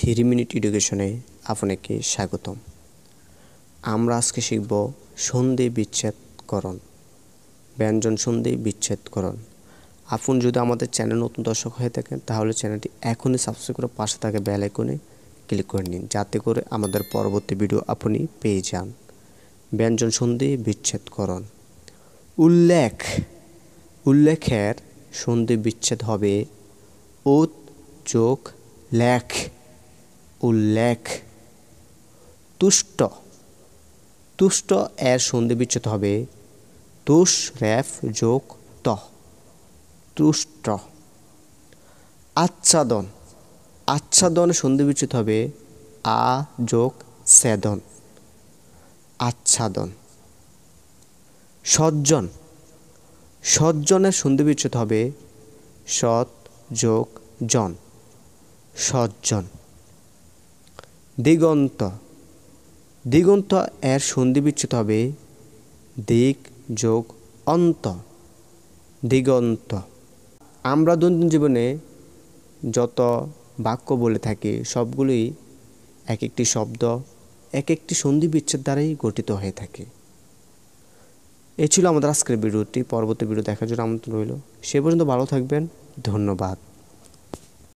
3 minute এডুকেশনে আপনাকে স্বাগতম। আমরা আজকে শিখব সন্ধি বিচ্ছেদকরণ, ব্যঞ্জন সন্ধি বিচ্ছেদকরণ। আপনি যদি আমাদের চ্যানেল নতুন দর্শক হয়ে থাকেন তাহলে চ্যানেলটি এখনই সাবস্ক্রাইব করে পাশে থাকা বেল আইকনে ক্লিক করে নিন, যাতে করে আমাদের পরবর্তী ভিডিও আপনি পেয়ে যান। ব্যঞ্জন সন্ধি বিচ্ছেদকরণ। উল্লেখ, উল্লেখের সন্ধি বিচ্ছেদ হবে উত যোগ লেখ, উল্লেখ। তুষ্ট, তুষ্ট এর সন্ধি বিচ্ছেদ হবে তুষ রেফ যোগ ত, তুষ্ট। আচ্ছাদন, আচ্ছাদনের সন্ধি বিচ্ছেদ হবে আ যোগ ছেদন, আচ্ছাদন। সজ্জন, সজ্জনের সন্ধি বিচ্ছেদ হবে সৎ যোগ জন, সজ্জন। দিগন্ত, দিগন্ত এর সন্ধি বিচ্ছেদ হবে দিক যোগ অন্ত, দিগন্ত। আমরা দৈনন্দিন জীবনে যত বাক্য বলে থাকি সবগুলোই এক একটি শব্দ এক একটি সন্ধি বিচ্ছেদ দ্বারাই গঠিত হয়ে থাকে। এই ছিল আমাদের আজকের ভিডিওটি। পরবর্তী ভিডিও দেখার জন্য আমন্ত্রণ রইল। সে পর্যন্ত ভালো থাকবেন। ধন্যবাদ।